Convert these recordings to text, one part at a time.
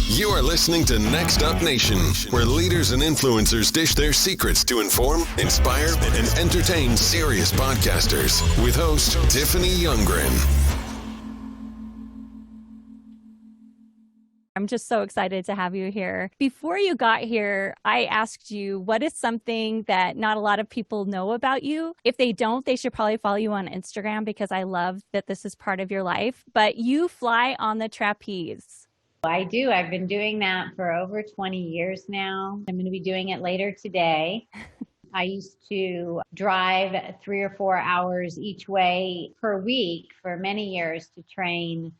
You are listening to Next Up Nation, where leaders and influencers dish their secrets to inform, inspire, and entertain serious podcasters with host Tiffany Youngren. I'm just so excited to have you here. Before you got here, I asked you, what is something that not a lot of people know about you? If they don't, they should probably follow you on Instagram because I love that this is part of your life. But you fly on the trapeze. I do. I've been doing that for over 20 years now. I'm going to be doing it later today. I used to drive 3 or 4 hours each way per week for many years to train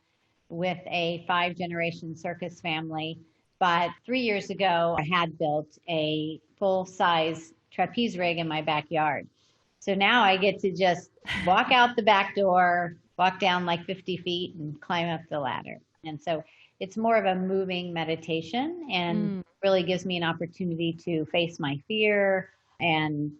with a 5-generation circus family. But 3 years ago, I had built a full-size trapeze rig in my backyard. So now I get to just walk out the back door, walk down like 50 feet and climb up the ladder. And so it's more of a moving meditation and really gives me an opportunity to face my fear and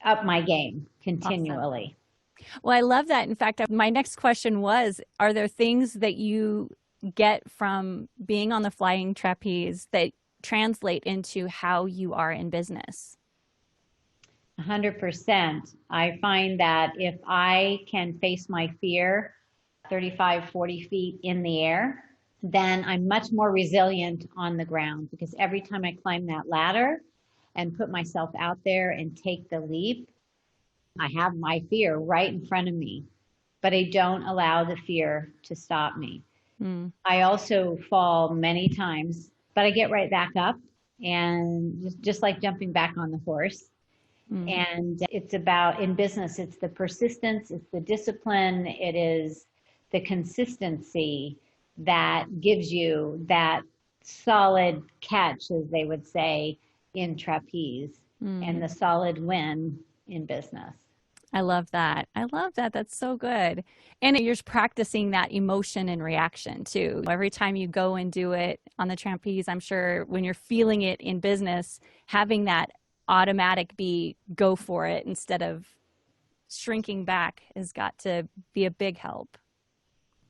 up my game continually. Awesome. Well, I love that. In fact, my next question was, are there things that you get from being on the flying trapeze that translate into how you are in business? 100%. I find that if I can face my fear 35, 40 feet in the air, then I'm much more resilient on the ground, because every time I climb that ladder and put myself out there and take the leap, I have my fear right in front of me, but I don't allow the fear to stop me. I also fall many times, but I get right back up, and just like jumping back on the horse. And it's about, in business, it's the persistence, it's the discipline, it is the consistency that gives you that solid catch, as they would say, in trapeze, and the solid win in business. I love that. I love that. That's so good. And you're practicing that emotion and reaction too. Every time you go and do it on the trapeze, I'm sure when you're feeling it in business, having that automatic go for it instead of shrinking back has got to be a big help.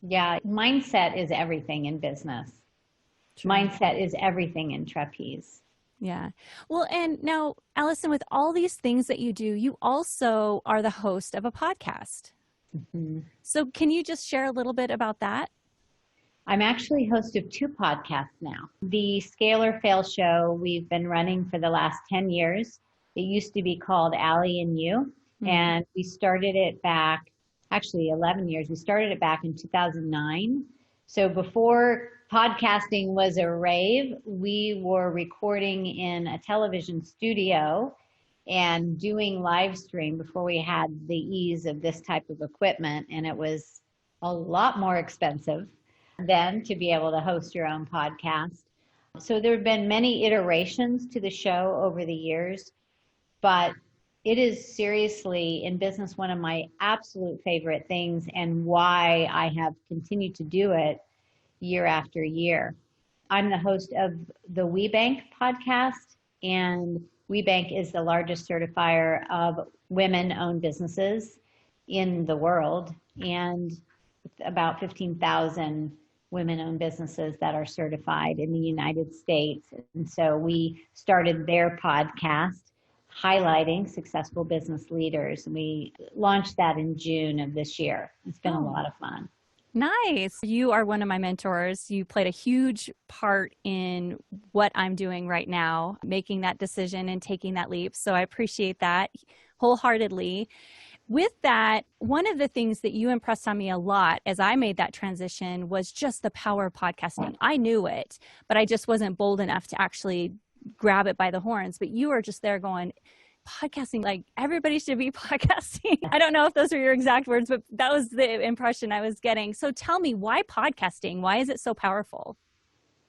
Yeah, mindset is everything in business. True. Mindset is everything in trapeze. Yeah. Well, and now, Allison, with all these things that you do, you also are the host of a podcast. So can you just share a little bit about that? I'm actually host of 2 podcasts now. The Scale or Fail show we've been running for the last 10 years. It used to be called Allie and You, and we started it back, actually 11 years. We started it back in 2009. So before podcasting was a rave, we were recording in a television studio and doing live stream before we had the ease of this type of equipment. And it was a lot more expensive then to be able to host your own podcast. So there have been many iterations to the show over the years, but it is seriously, in business, one of my absolute favorite things, and why I have continued to do it year after year. I'm the host of the WeBank podcast, and WeBank is the largest certifier of women-owned businesses in the world, and about 15,000 women-owned businesses that are certified in the United States. And so we started their podcast highlighting successful business leaders. We launched that in June of this year. It's been a lot of fun. Nice. You are one of my mentors. You played a huge part in what I'm doing right now, making that decision and taking that leap. So I appreciate that wholeheartedly. With that, one of the things that you impressed on me a lot as I made that transition was just the power of podcasting. I knew it, but I just wasn't bold enough to actually grab it by the horns. But you were just there going, podcasting, like everybody should be podcasting. I don't know if those are your exact words, but that was the impression I was getting. So tell me, why podcasting? Why is it so powerful?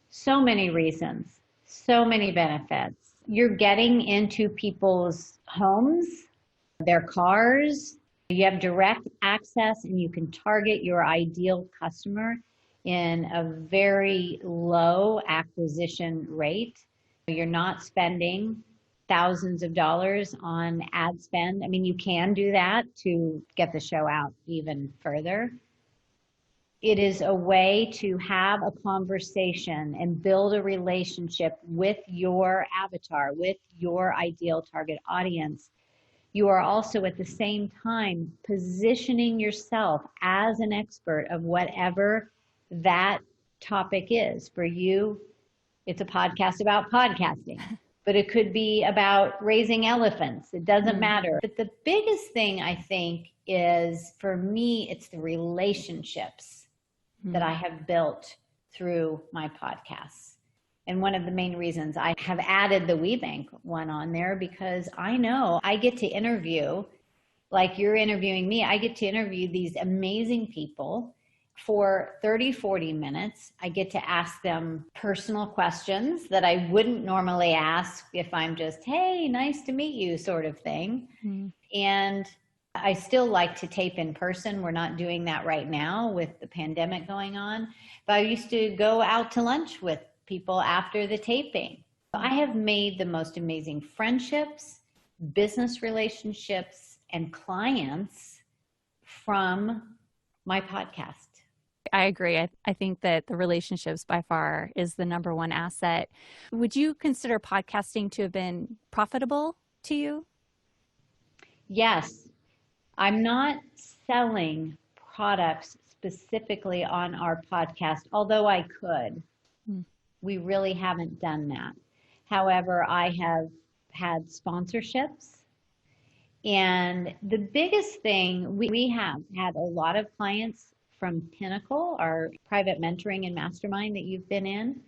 So many reasons, so many benefits. You're getting into people's homes, their cars. You have direct access, and you can target your ideal customer in a very low acquisition rate. You're not spending thousands of dollars on ad spend. I mean, you can do that to get the show out even further. It is a way to have a conversation and build a relationship with your avatar, with your ideal target audience. You are also at the same time positioning yourself as an expert of whatever that topic is. For you, it's a podcast about podcasting, but it could be about raising elephants. It doesn't matter. But the biggest thing I think is, for me, it's the relationships that I have built through my podcasts. And one of the main reasons I have added the WeBank one on there, because I know I get to interview, like you're interviewing me, I get to interview these amazing people for 30, 40 minutes. I get to ask them personal questions that I wouldn't normally ask if I'm just, hey, nice to meet you sort of thing. And I still like to tape in person. We're not doing that right now with the pandemic going on. But I used to go out to lunch with people after the taping. I have made the most amazing friendships, business relationships, and clients from my podcast. I agree. I think that the relationships by far is the number one asset. Would you consider podcasting to have been profitable to you? Yes. I'm not selling products specifically on our podcast, although I could. We really haven't done that. However, I have had sponsorships. And the biggest thing, we have had a lot of clients from Pinnacle, our private mentoring and mastermind that you've been in,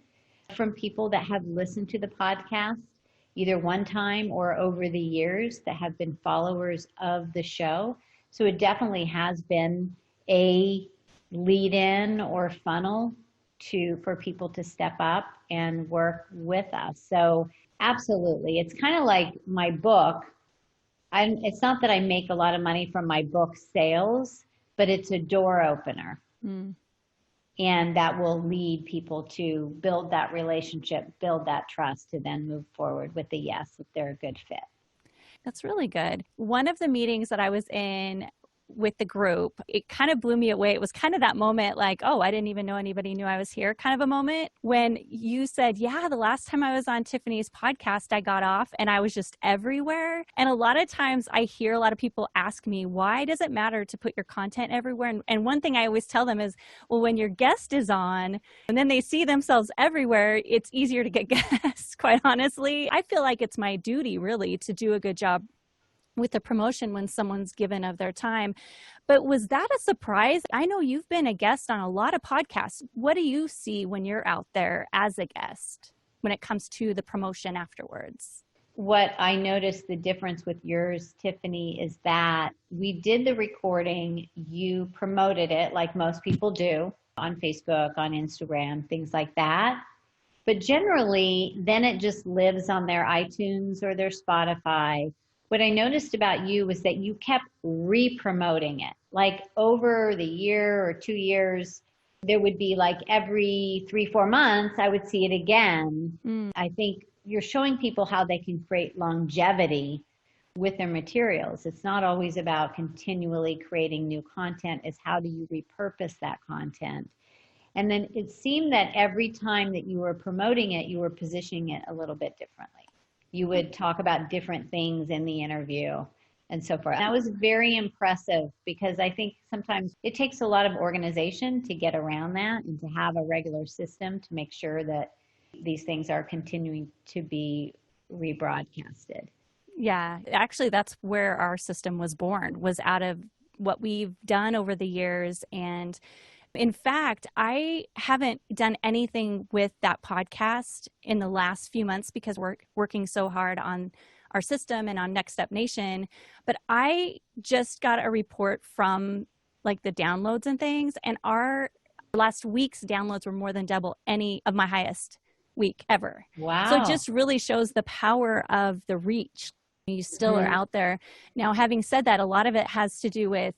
from people that have listened to the podcast either one time or over the years, that have been followers of the show. So it definitely has been a lead in or funnel for people to step up and work with us. So absolutely. It's kind of like my book. It's not that I make a lot of money from my book sales, but it's a door opener. And that will lead people to build that relationship, build that trust, to then move forward with the yes, if they're a good fit. That's really good. One of the meetings that I was in with the group, it kind of blew me away. It was kind of that moment like, oh, I didn't even know anybody knew I was here kind of a moment, when you said, yeah, the last time I was on Tiffany's podcast, I got off and I was just everywhere. And a lot of times I hear a lot of people ask me, why does it matter to put your content everywhere? And one thing I always tell them is, well, when your guest is on and then they see themselves everywhere, it's easier to get guests, quite honestly. I feel like it's my duty really to do a good job with the promotion when someone's given of their time. But was that a surprise? I know you've been a guest on a lot of podcasts. What do you see when you're out there as a guest when it comes to the promotion afterwards? What I noticed the difference with yours, Tiffany, is that we did the recording, you promoted it like most people do on Facebook, on Instagram, things like that. But generally, then it just lives on their iTunes or their Spotify. What I noticed about you was that you kept re-promoting it. Like over the year or 2 years, there would be like every 3-4 months, I would see it again. I think you're showing people how they can create longevity with their materials. It's not always about continually creating new content. It's how do you repurpose that content? And then it seemed that every time that you were promoting it, you were positioning it a little bit differently. You would talk about different things in the interview and so forth. That was very impressive, because I think sometimes it takes a lot of organization to get around that and to have a regular system to make sure that these things are continuing to be rebroadcasted. Yeah, actually, that's where our system was born, was out of what we've done over the years. And in fact, I haven't done anything with that podcast in the last few months because we're working so hard on our system and on Next Up Nation. But I just got a report from like the downloads and things, and our last week's downloads were more than double any of my highest week ever. Wow. So it just really shows the power of the reach. You still are out there. Now, having said that, a lot of it has to do with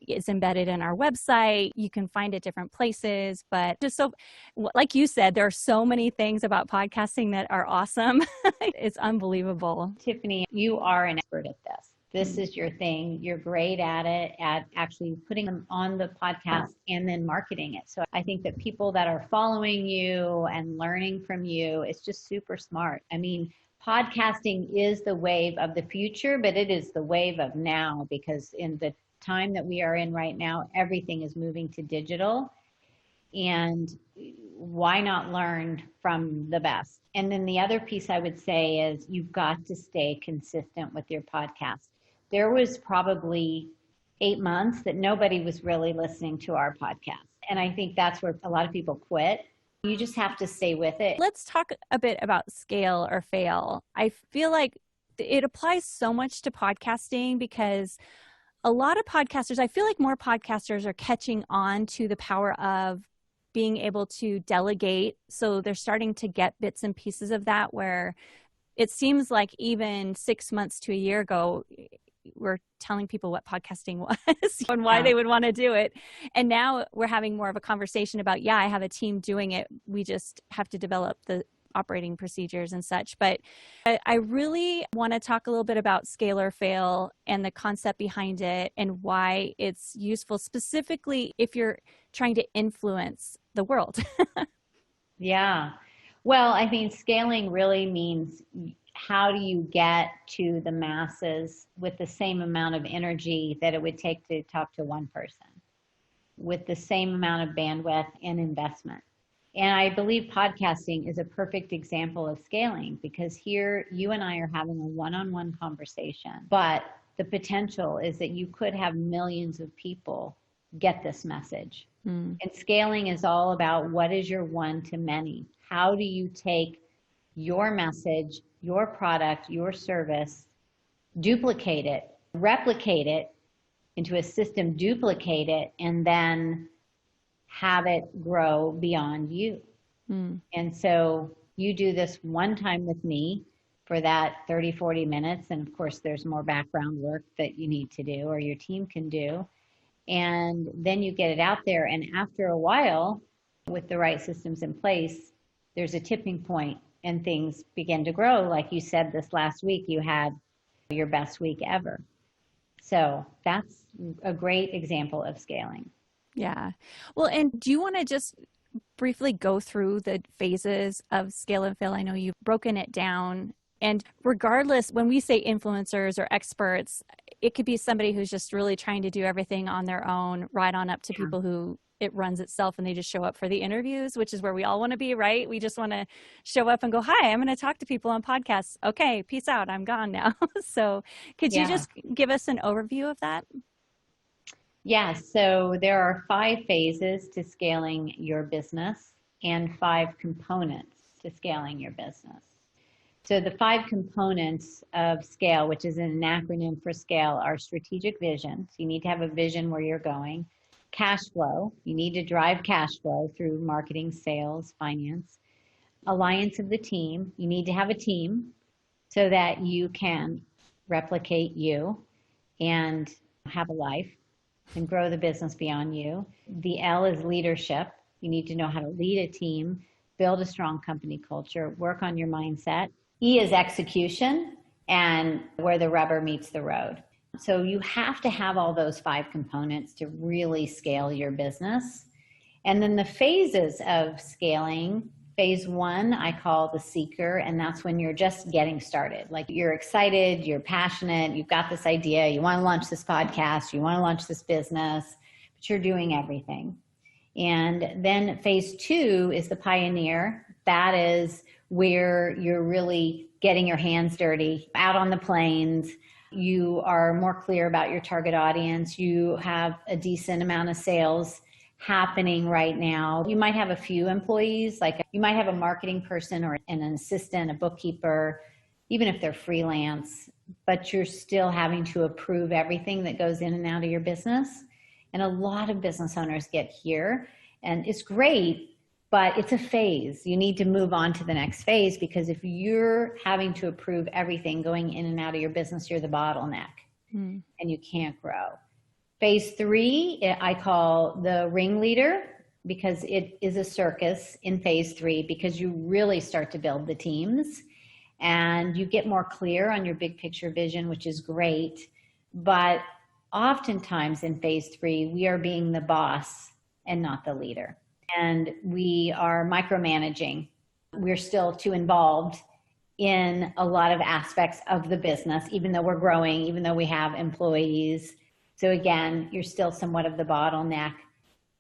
it's embedded in our website. You can find it different places, but just so, like you said, there are so many things about podcasting that are awesome. It's unbelievable. Tiffany, you are an expert at this. This is your thing. You're great at it, at actually putting them on the podcast and then marketing it. So I think that people that are following you and learning from you, it's just super smart. I mean, podcasting is the wave of the future, but it is the wave of now, because in the time that we are in right now, everything is moving to digital. And why not learn from the best? And then the other piece I would say is you've got to stay consistent with your podcast. There was probably 8 months that nobody was really listening to our podcast. And I think that's where a lot of people quit. You just have to stay with it. Let's talk a bit about scale or fail. I feel like it applies so much to podcasting, because a lot of podcasters, I feel like more podcasters are catching on to the power of being able to delegate. So they're starting to get bits and pieces of that, where it seems like even 6 months to a year ago, we're telling people what podcasting was and why they would want to do it. And now we're having more of a conversation about, I have a team doing it. We just have to develop the operating procedures and such. But I really want to talk a little bit about scale or fail and the concept behind it and why it's useful, specifically if you're trying to influence the world. Yeah. Well, I mean, scaling really means how do you get to the masses with the same amount of energy that it would take to talk to one person, with the same amount of bandwidth and investment. And I believe podcasting is a perfect example of scaling, because here you and I are having a one-on-one conversation, but the potential is that you could have millions of people get this message. And scaling is all about what is your one to many. How do you take your message, your product, your service, duplicate it, replicate it into a system, duplicate it, and then have it grow beyond you. And so you do this one time with me for that 30, 40 minutes. And of course, there's more background work that you need to do or your team can do. And then you get it out there. And after a while, with the right systems in place, there's a tipping point and things begin to grow. Like you said, this last week, you had your best week ever. So that's a great example of scaling. Yeah. Well, and do you want to just briefly go through the phases of scale and fail? I know you've broken it down. And regardless, when we say influencers or experts, it could be somebody who's just really trying to do everything on their own, right on up to people who it runs itself and they just show up for the interviews, which is where we all want to be, right? We just want to show up and go, hi, I'm going to talk to people on podcasts. Okay, peace out. I'm gone now. So could you just give us an overview of that? Yes. So there are 5 phases to scaling your business and 5 components to scaling your business. So the 5 components of scale, which is an acronym for scale, are strategic vision. So you need to have a vision where you're going. Cash flow. You need to drive cash flow through marketing, sales, finance. Alliance of the team. You need to have a team so that you can replicate you and have a life and grow the business beyond you. The L is leadership. You need to know how to lead a team, build a strong company culture, work on your mindset. E is execution, and where the rubber meets the road. So you have to have all those 5 components to really scale your business. And then the phases of scaling, phase 1, I call the seeker, and that's when you're just getting started. Like you're excited, you're passionate, you've got this idea, you want to launch this podcast, you want to launch this business, but you're doing everything. And then phase 2 is the pioneer. That is where you're really getting your hands dirty, out on the plains. You are more clear about your target audience. You have a decent amount of sales happening right now. You might have a few employees, like you might have a marketing person or an assistant, a bookkeeper, even if they're freelance, but you're still having to approve everything that goes in and out of your business. And a lot of business owners get here, and it's great, but it's a phase. You need to move on to the next phase, because if you're having to approve everything going in and out of your business, you're the bottleneck and you can't grow. Phase 3, I call the ringleader, because it is a circus in phase 3, because you really start to build the teams and you get more clear on your big picture vision, which is great. But oftentimes in phase 3, we are being the boss and not the leader. And we are micromanaging. We're still too involved in a lot of aspects of the business, even though we're growing, even though we have employees. So again, you're still somewhat of the bottleneck.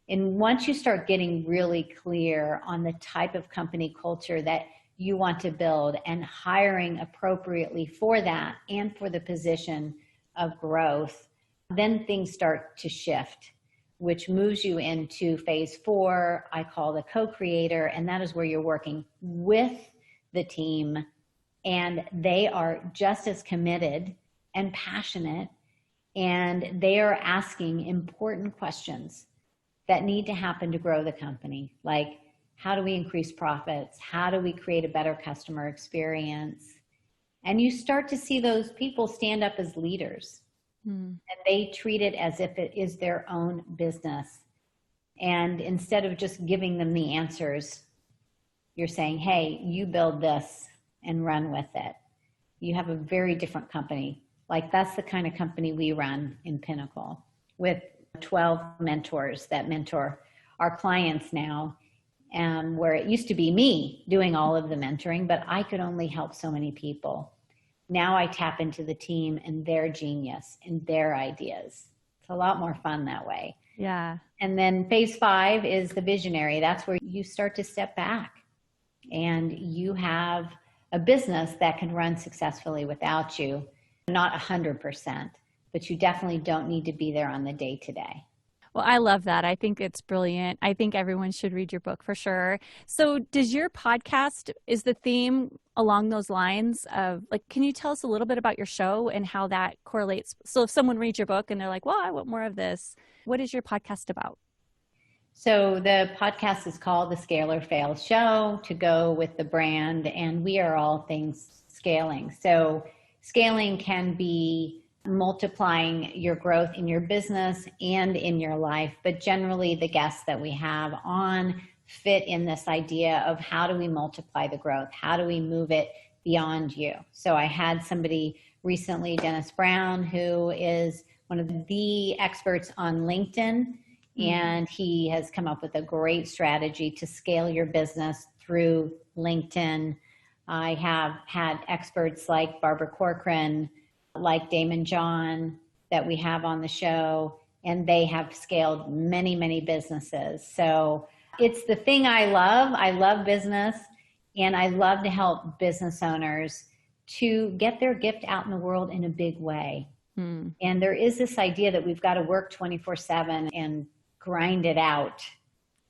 And once you start getting really clear on the type of company culture that you want to build and hiring appropriately for that and for the position of growth, then things start to shift, which moves you into phase 4, I call the co-creator, and that is where you're working with the team, and they are just as committed and passionate, and they are asking important questions that need to happen to grow the company, like how do we increase profits? How do we create a better customer experience? And you start to see those people stand up as leaders. And they treat it as if it is their own business. And instead of just giving them the answers, you're saying, hey, you build this and run with it. You have a very different company. Like that's the kind of company we run in Pinnacle with 12 mentors that mentor our clients now, where it used to be me doing all of the mentoring, but I could only help so many people. Now I tap into the team and their genius and their ideas. It's a lot more fun that way. Yeah. And then phase 5 is the visionary. That's where you start to step back and you have a business that can run successfully without you. Not 100%, but you definitely don't need to be there on the day-to-day. Well, I love that. I think it's brilliant. I think everyone should read your book for sure. So does your podcast, is the theme along those lines of, like, can you tell us a little bit about your show and how that correlates? So if someone reads your book and they're like, well, I want more of this, what is your podcast about? So the podcast is called The Scale or Fail Show, to go with the brand, and we are all things scaling. So scaling can be multiplying your growth in your business and in your life, but generally the guests that we have on fit in this idea of how do we multiply the growth? How do we move it beyond you? So I had somebody recently, Dennis Brown, who is one of the experts on LinkedIn, and he has come up with a great strategy to scale your business through LinkedIn. I have had experts like Barbara Corcoran, like Damon John, that we have on the show, and they have scaled many, many businesses. So it's the thing I love. I love business, and I love to help business owners to get their gift out in the world in a big way. And there is this idea that we've got to work 24/7 and grind it out.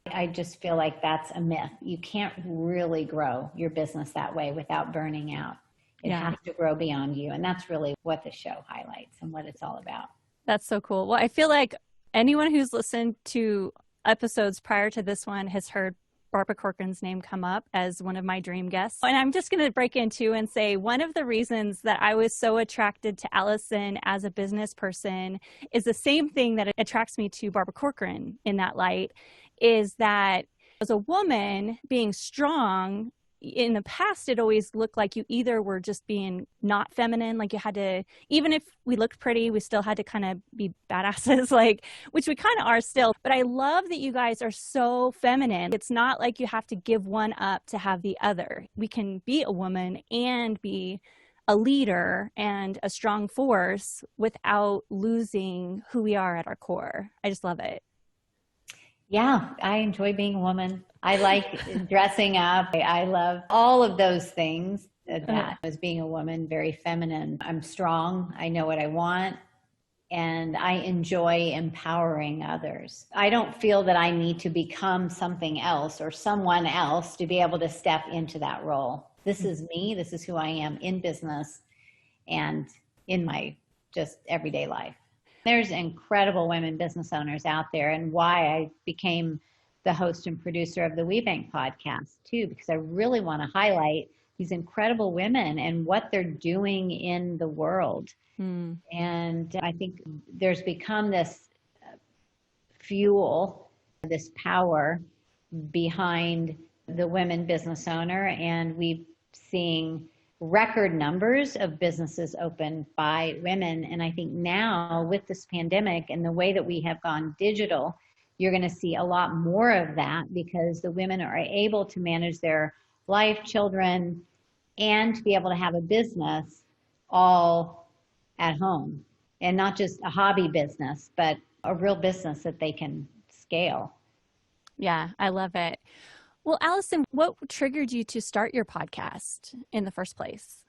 I just feel like that's a myth. You can't really grow your business that way without burning out. It has to grow beyond you. And that's really what the show highlights and what it's all about. That's so cool. Well, I feel like anyone who's listened to episodes prior to this one has heard Barbara Corcoran's name come up as one of my dream guests. And I'm just going to break into and say one of the reasons that I was so attracted to Allison as a business person is the same thing that attracts me to Barbara Corcoran in that light, is that as a woman being strong, in the past, it always looked like you either were just being not feminine, like you had to, even if we looked pretty, we still had to kind of be badasses, like, which we kind of are still. But I love that you guys are so feminine. It's not like you have to give one up to have the other. We can be a woman and be a leader and a strong force without losing who we are at our core. I just love it. Yeah, I enjoy being a woman. I like dressing up. I love all of those things. That as being a woman, very feminine. I'm strong. I know what I want. And I enjoy empowering others. I don't feel that I need to become something else or someone else to be able to step into that role. This is me. This is who I am in business and in my just everyday life. There's incredible women business owners out there, and why I became the host and producer of the WeBank podcast too, because I really want to highlight these incredible women and what they're doing in the world. And I think there's become this fuel, this power behind the women business owner, and we're seeing record numbers of businesses opened by women. And I think now with this pandemic and the way that we have gone digital, you're going to see a lot more of that because the women are able to manage their life, children, and to be able to have a business all at home, and not just a hobby business, but a real business that they can scale. Yeah, I love it. Well, Allison, what triggered you to start your podcast in the first place?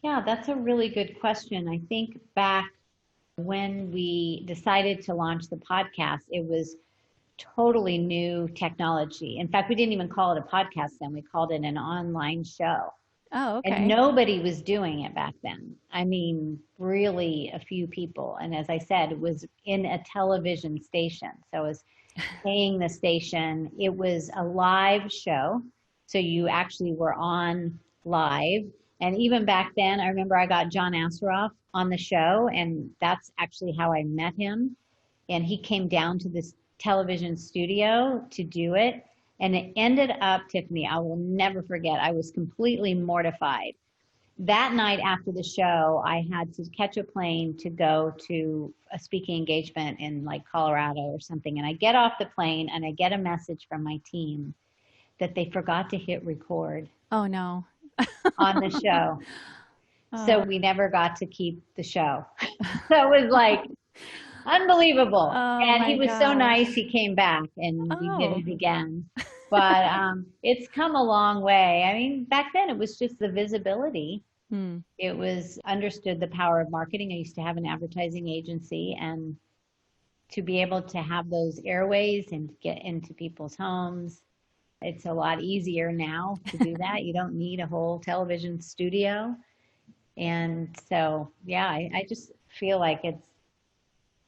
Yeah, that's a really good question. I think back when we decided to launch the podcast, it was totally new technology. In fact, we didn't even call it a podcast then. We called it an online show. Oh, okay. And nobody was doing it back then. I mean, really a few people. And as I said, it was in a television station. So it was paying the station. It was a live show. So you actually were on live. And even back then, I remember I got John Asseroff on the show, and that's actually how I met him. And he came down to this television studio to do it. And it ended up, Tiffany, I will never forget, I was completely mortified. That night after the show, I had to catch a plane to go to a speaking engagement in like Colorado or something. And I get off the plane and I get a message from my team that they forgot to hit record. Oh, no. On the show. So we never got to keep the show. So it was like unbelievable. And he was so nice. He came back and we did it again. But it's come a long way. I mean, back then it was just the visibility. It was understood the power of marketing. I used to have an advertising agency, and to be able to have those airways and get into people's homes, it's a lot easier now to do that. You don't need a whole television studio. And so, yeah, I just feel like it's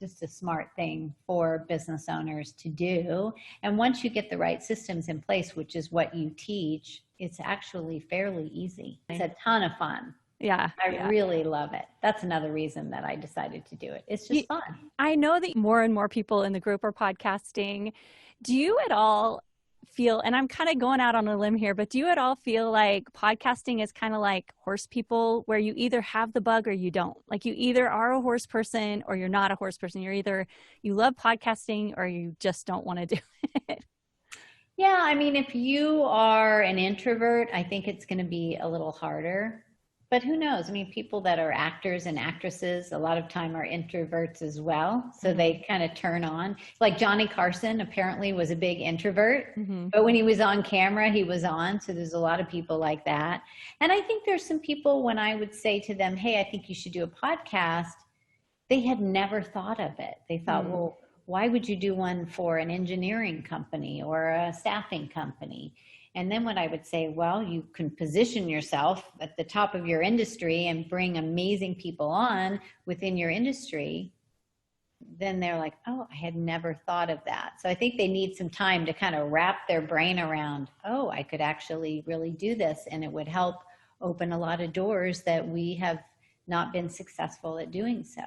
just a smart thing for business owners to do. And once you get the right systems in place, which is what you teach, it's actually fairly easy. It's a ton of fun. Yeah. I really love it. That's another reason that I decided to do it. It's just fun. I know that more and more people in the group are podcasting. Do you at all feel, and I'm kind of going out on a limb here, but do you at all feel like podcasting is kind of like horse people, where you either have the bug or you don't? Like you either are a horse person or you're not a horse person. You're either, you love podcasting or you just don't want to do it. Yeah, I mean, if you are an introvert, I think it's going to be a little harder. But who knows? I mean, people that are actors and actresses a lot of time are introverts as well. So they kind of turn on. Like Johnny Carson apparently was a big introvert, but when he was on camera, he was on. So there's a lot of people like that. And I think there's some people, when I would say to them, hey, I think you should do a podcast, they had never thought of it. They thought, well, why would you do one for an engineering company or a staffing company? And then when I would say, well, you can position yourself at the top of your industry and bring amazing people on within your industry, then they're like, oh, I had never thought of that. So I think they need some time to kind of wrap their brain around, oh, I could actually really do this. And it would help open a lot of doors that we have not been successful at doing so.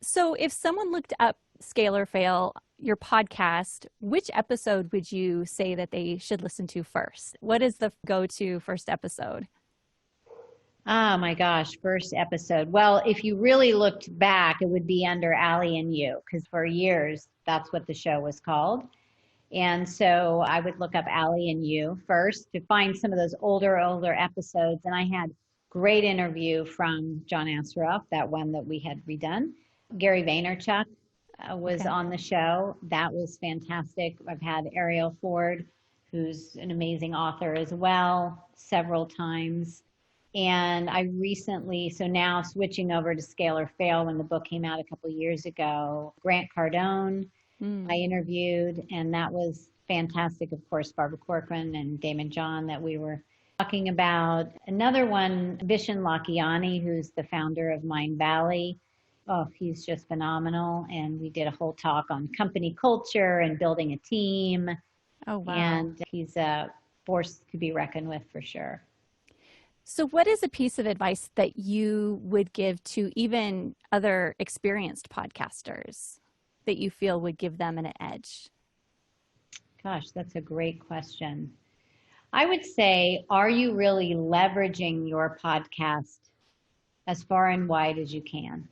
So if someone looked up Scale or Fail, your podcast, which episode would you say that they should listen to first? What is the go-to first episode? Oh my gosh, first episode. Well, if you really looked back, it would be under Allie and You, because for years, that's what the show was called. And so I would look up Allie and You first to find some of those older episodes. And I had great interview from John Asseroff, that one that we had redone. Gary Vaynerchuk was on the show. That was fantastic. I've had Ariel Ford, who's an amazing author as well, several times. And I recently, so now switching over to Scale or Fail, when the book came out a couple of years ago, Grant Cardone, I interviewed, and that was fantastic. Of course, Barbara Corcoran and Damon John that we were talking about. Another one, Vishen Lakhiani, who's the founder of Mind Valley. Oh, he's just phenomenal. And we did a whole talk on company culture and building a team. Oh, wow. And he's a force to be reckoned with for sure. So what is a piece of advice that you would give to even other experienced podcasters that you feel would give them an edge? Gosh, that's a great question. I would say, are you really leveraging your podcast as far and wide as you can?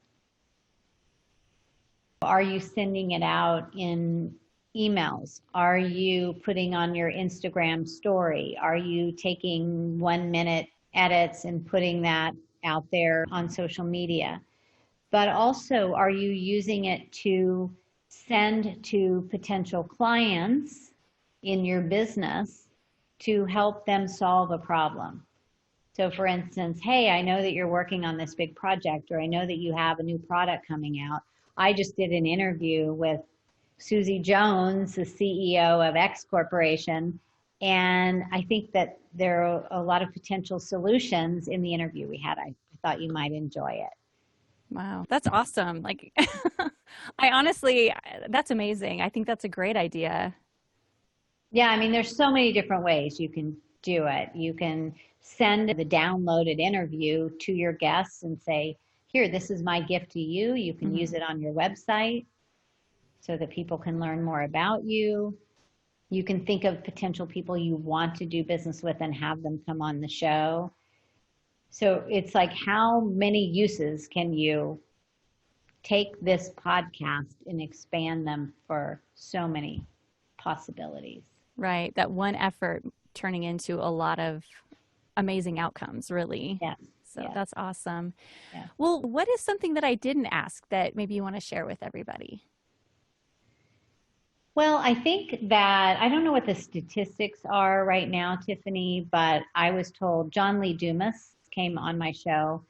Are you sending it out in emails? Are you putting on your Instagram story? Are you taking 1-minute edits and putting that out there on social media? But also, are you using it to send to potential clients in your business to help them solve a problem? So for instance, hey, I know that you're working on this big project, or I know that you have a new product coming out. I just did an interview with Susie Jones, the CEO of X Corporation, and I think that there are a lot of potential solutions in the interview we had. I thought you might enjoy it. Wow, that's awesome. Like, that's amazing. I think that's a great idea. Yeah, I mean, there's so many different ways you can do it. You can send the downloaded interview to your guests and say, here, this is my gift to you. You can use it on your website so that people can learn more about you. You can think of potential people you want to do business with and have them come on the show. So it's like, how many uses can you take this podcast and expand them for so many possibilities? Right. That one effort turning into a lot of amazing outcomes, really. Yes. So yes. That's awesome. Yeah. Well, what is something that I didn't ask that maybe you want to share with everybody? Well, I think that, I don't know what the statistics are right now, Tiffany, but I was told John Lee Dumas came on my show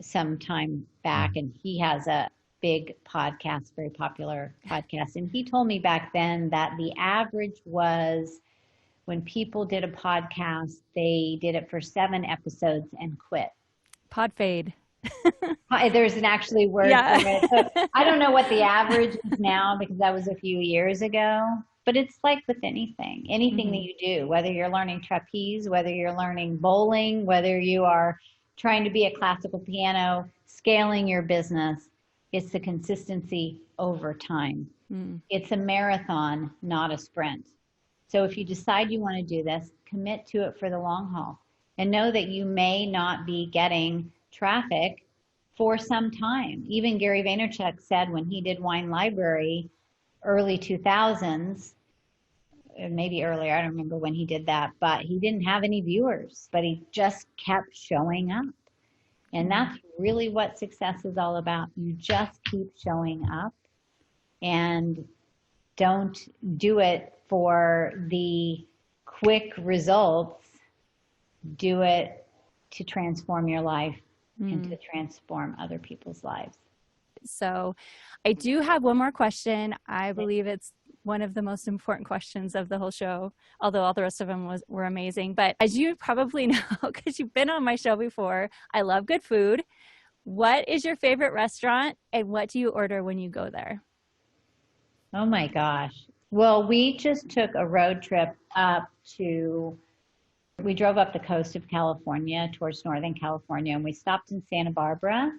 some time back, and he has a big podcast, very popular podcast. And he told me back then that the average was, when people did a podcast, they did it for 7 episodes and quit. Pod fade. There's an actually word for it. So I don't know what the average is now, because that was a few years ago. But it's like with anything that you do, whether you're learning trapeze, whether you're learning bowling, whether you are trying to be a classical piano, scaling your business, it's the consistency over time. It's a marathon, not a sprint. So if you decide you want to do this, commit to it for the long haul, and know that you may not be getting traffic for some time. Even Gary Vaynerchuk said when he did Wine Library, early 2000s, maybe earlier, I don't remember when he did that, but he didn't have any viewers, but he just kept showing up. And that's really what success is all about. You just keep showing up, and don't do it for the quick results. Do it to transform your life and to transform other people's lives. So I do have one more question. I believe it's one of the most important questions of the whole show, although all the rest of them were amazing. But as you probably know, because you've been on my show before, I love good food. What is your favorite restaurant, and what do you order when you go there? Oh my gosh. Well, we just took a road trip we drove up the coast of California towards Northern California, and we stopped in Santa Barbara.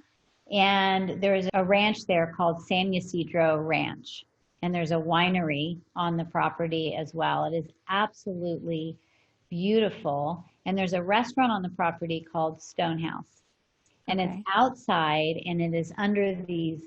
And there's a ranch there called San Ysidro Ranch. And there's a winery on the property as well. It is absolutely beautiful. And there's a restaurant on the property called Stonehouse. And it's outside, and it is under these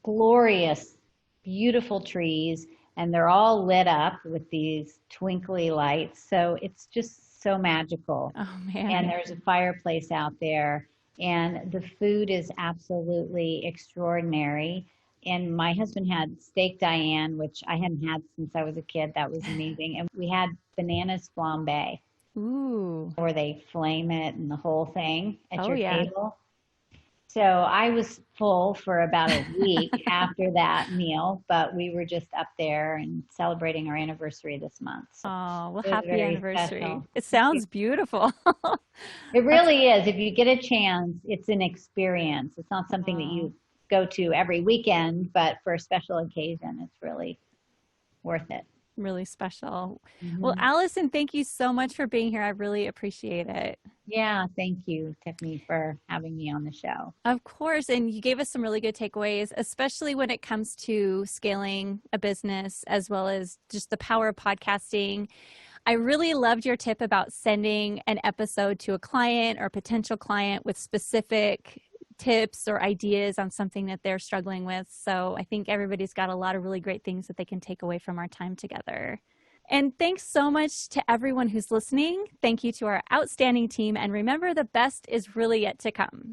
glorious, beautiful trees. And they're all lit up with these twinkly lights. So it's just so magical. Oh, man. And there's a fireplace out there. And the food is absolutely extraordinary. And my husband had steak Diane, which I hadn't had since I was a kid. That was amazing. And we had bananas flambe. Ooh. Where they flame it and the whole thing at your yeah. table. So I was full for about a week after that meal, but we were just up there and celebrating our anniversary this month. So oh, well, happy anniversary. Special. It sounds beautiful. It really is. If you get a chance, it's an experience. It's not something that you go to every weekend, but for a special occasion, it's really worth it. Really special. Well, Allison, thank you so much for being here. I really appreciate it. Yeah, thank you, Tiffany, for having me on the show. Of course. And you gave us some really good takeaways, especially when it comes to scaling a business, as well as just the power of podcasting. I really loved your tip about sending an episode to a client or potential client with specific tips or ideas on something that they're struggling with. So I think everybody's got a lot of really great things that they can take away from our time together. And thanks so much to everyone who's listening. Thank you to our outstanding team. And remember, the best is really yet to come.